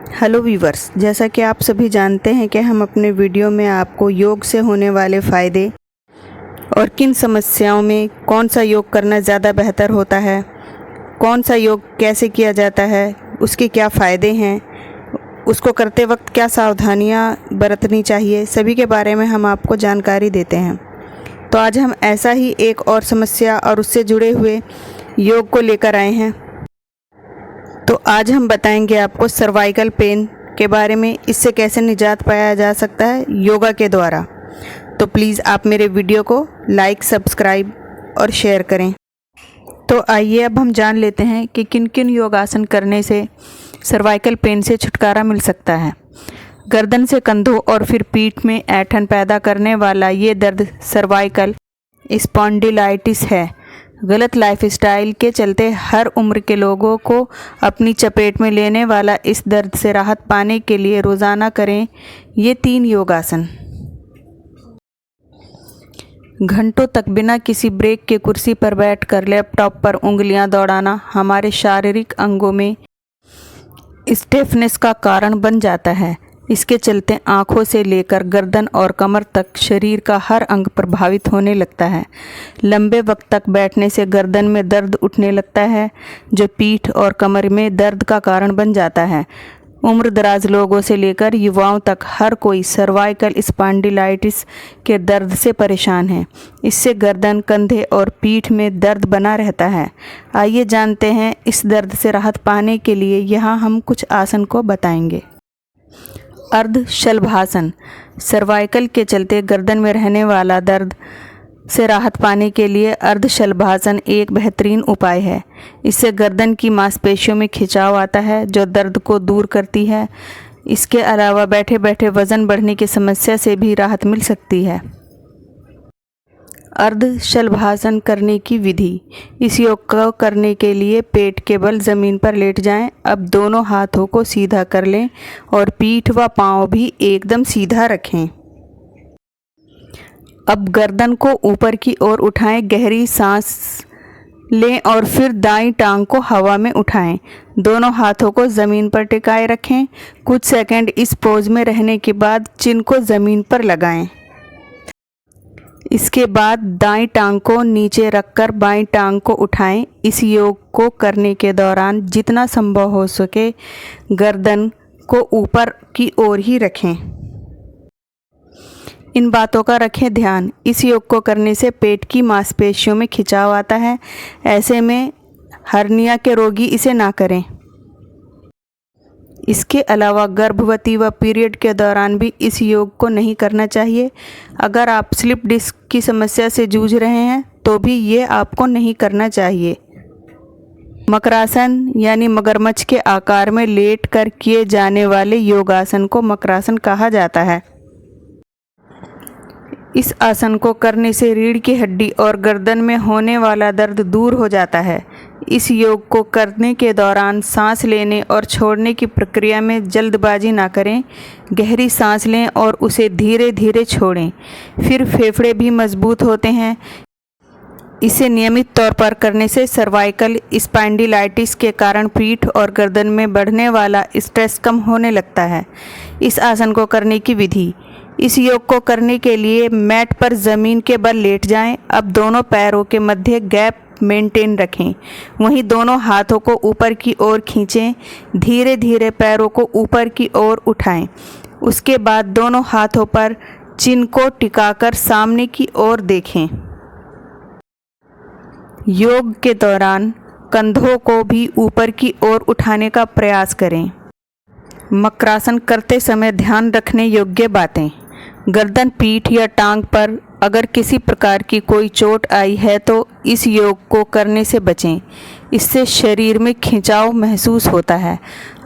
Hello viewers, जैसा कि आप सभी जानते हैं कि हम अपने वीडियो में आपको योग से होने वाले फ़ायदे और किन समस्याओं में कौन सा योग करना ज़्यादा बेहतर होता है, कौन सा योग कैसे किया जाता है, उसके क्या फ़ायदे हैं, उसको करते वक्त क्या सावधानियां बरतनी चाहिए, सभी के बारे में हम आपको जानकारी देते हैं। तो आज हम ऐसा ही एक और समस्या और उससे जुड़े हुए योग को लेकर आए हैं। तो आज हम बताएंगे आपको सर्वाइकल पेन के बारे में, इससे कैसे निजात पाया जा सकता है योगा के द्वारा। तो प्लीज़ आप मेरे वीडियो को लाइक, सब्सक्राइब और शेयर करें। तो आइए अब हम जान लेते हैं कि किन किन योगासन करने से सर्वाइकल पेन से छुटकारा मिल सकता है। गर्दन से कंधों और फिर पीठ में ऐंठन पैदा करने वाला ये दर्द सर्वाइकल स्पॉन्डिलाइटिस है। गलत लाइफस्टाइल के चलते हर उम्र के लोगों को अपनी चपेट में लेने वाला इस दर्द से राहत पाने के लिए रोज़ाना करें ये 3 योगासन। घंटों तक बिना किसी ब्रेक के कुर्सी पर बैठकर लैपटॉप पर उंगलियां दौड़ाना हमारे शारीरिक अंगों में स्टिफनेस का कारण बन जाता है। इसके चलते आँखों से लेकर गर्दन और कमर तक शरीर का हर अंग प्रभावित होने लगता है। लंबे वक्त तक बैठने से गर्दन में दर्द उठने लगता है, जो पीठ और कमर में दर्द का कारण बन जाता है। उम्र दराज लोगों से लेकर युवाओं तक हर कोई सर्वाइकल स्पॉन्डिलाइटिस के दर्द से परेशान है। इससे गर्दन, कंधे और पीठ में दर्द बना रहता है। आइए जानते हैं इस दर्द से राहत पाने के लिए यहाँ हम कुछ आसन को बताएंगे। अर्ध शलभासन। सर्वाइकल के चलते गर्दन में रहने वाला दर्द से राहत पाने के लिए अर्ध शलभासन एक बेहतरीन उपाय है। इससे गर्दन की मांसपेशियों में खिंचाव आता है, जो दर्द को दूर करती है। इसके अलावा बैठे बैठे वज़न बढ़ने की समस्या से भी राहत मिल सकती है। अर्ध शलभासन करने की विधि। इस योग को करने के लिए पेट के बल ज़मीन पर लेट जाएं। अब दोनों हाथों को सीधा कर लें और पीठ व पाँव भी एकदम सीधा रखें। अब गर्दन को ऊपर की ओर उठाएं, गहरी सांस लें और फिर दाईं टांग को हवा में उठाएं। दोनों हाथों को ज़मीन पर टिकाए रखें। कुछ सेकंड इस पोज में रहने के बाद चिन को ज़मीन पर लगाएं। इसके बाद दाईं टांग को नीचे रखकर बाईं टांग को उठाएं। इस योग को करने के दौरान जितना संभव हो सके गर्दन को ऊपर की ओर ही रखें। इन बातों का रखें ध्यान। इस योग को करने से पेट की मांसपेशियों में खिंचाव आता है। ऐसे में हर्निया के रोगी इसे ना करें। इसके अलावा गर्भवती व पीरियड के दौरान भी इस योग को नहीं करना चाहिए। अगर आप स्लिप डिस्क की समस्या से जूझ रहे हैं तो भी ये आपको नहीं करना चाहिए। मकरासन यानी मगरमच्छ के आकार में लेट कर किए जाने वाले योगासन को मकरासन कहा जाता है। इस आसन को करने से रीढ़ की हड्डी और गर्दन में होने वाला दर्द दूर हो जाता है। इस योग को करने के दौरान सांस लेने और छोड़ने की प्रक्रिया में जल्दबाजी ना करें। गहरी सांस लें और उसे धीरे धीरे छोड़ें। फिर फेफड़े भी मजबूत होते हैं। इसे नियमित तौर पर करने से सर्वाइकल स्पॉन्डिलाइटिस के कारण पीठ और गर्दन में बढ़ने वाला स्ट्रेस कम होने लगता है। इस आसन को करने की विधि। इस योग को करने के लिए मैट पर ज़मीन के बल लेट जाएं। अब दोनों पैरों के मध्य गैप मेंटेन रखें। वहीं दोनों हाथों को ऊपर की ओर खींचें। धीरे धीरे पैरों को ऊपर की ओर उठाएं। उसके बाद दोनों हाथों पर चिन को टिकाकर सामने की ओर देखें। योग के दौरान कंधों को भी ऊपर की ओर उठाने का प्रयास करें। मकरासन करते समय ध्यान रखने योग्य बातें। गर्दन, पीठ या टांग पर अगर किसी प्रकार की कोई चोट आई है तो इस योग को करने से बचें। इससे शरीर में खिंचाव महसूस होता है।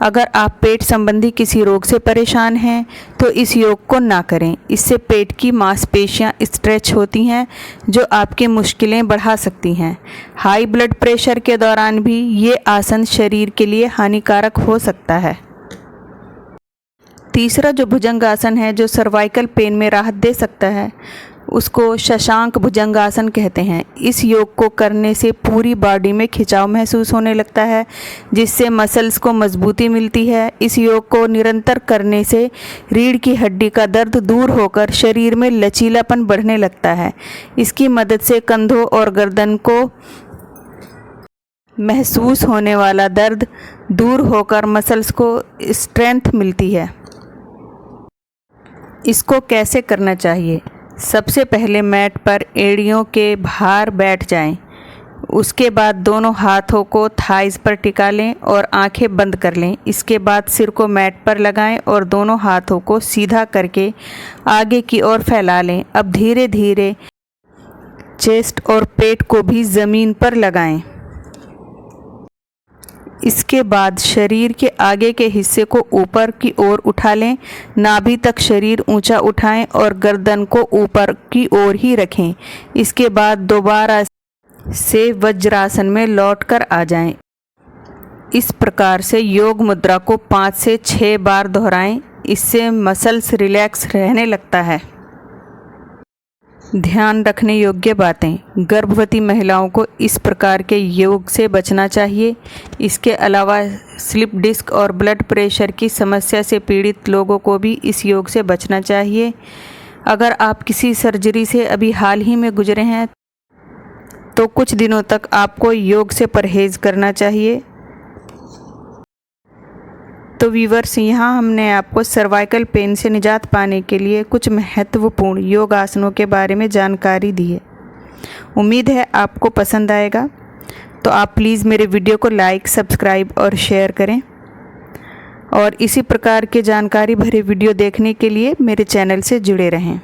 अगर आप पेट संबंधी किसी रोग से परेशान हैं तो इस योग को ना करें। इससे पेट की मांसपेशियां स्ट्रेच होती हैं, जो आपकी मुश्किलें बढ़ा सकती हैं। हाई ब्लड प्रेशर के दौरान भी ये आसन शरीर के लिए हानिकारक हो सकता है। तीसरा जो भुजंगासन है, जो सर्वाइकल पेन में राहत दे सकता है, उसको शशांक भुजंगासन कहते हैं। इस योग को करने से पूरी बॉडी में खिंचाव महसूस होने लगता है, जिससे मसल्स को मजबूती मिलती है। इस योग को निरंतर करने से रीढ़ की हड्डी का दर्द दूर होकर शरीर में लचीलापन बढ़ने लगता है। इसकी मदद से कंधों और गर्दन को महसूस होने वाला दर्द दूर होकर मसल्स को स्ट्रेंथ मिलती है। इसको कैसे करना चाहिए? सबसे पहले मैट पर एड़ियों के भार बैठ जाएं। उसके बाद दोनों हाथों को थाइस पर टिका लें और आंखें बंद कर लें। इसके बाद सिर को मैट पर लगाएं और दोनों हाथों को सीधा करके आगे की ओर फैला लें। अब धीरे धीरे चेस्ट और पेट को भी ज़मीन पर लगाएं। इसके बाद शरीर के आगे के हिस्से को ऊपर की ओर उठा लें। नाभि तक शरीर ऊंचा उठाएं और गर्दन को ऊपर की ओर ही रखें। इसके बाद दोबारा से वज्रासन में लौटकर आ जाएं। इस प्रकार से योग मुद्रा को 5 से 6 बार दोहराएं। इससे मसल्स रिलैक्स रहने लगता है। ध्यान रखने योग्य बातें। गर्भवती महिलाओं को इस प्रकार के योग से बचना चाहिए। इसके अलावा स्लिप डिस्क और ब्लड प्रेशर की समस्या से पीड़ित लोगों को भी इस योग से बचना चाहिए। अगर आप किसी सर्जरी से अभी हाल ही में गुजरे हैं तो कुछ दिनों तक आपको योग से परहेज़ करना चाहिए। तो व्यूअर्स, यहाँ हमने आपको सर्वाइकल पेन से निजात पाने के लिए कुछ महत्वपूर्ण योग आसनों के बारे में जानकारी दी है। उम्मीद है आपको पसंद आएगा। तो आप प्लीज़ मेरे वीडियो को लाइक, सब्सक्राइब और शेयर करें। और इसी प्रकार के जानकारी भरे वीडियो देखने के लिए मेरे चैनल से जुड़े रहें।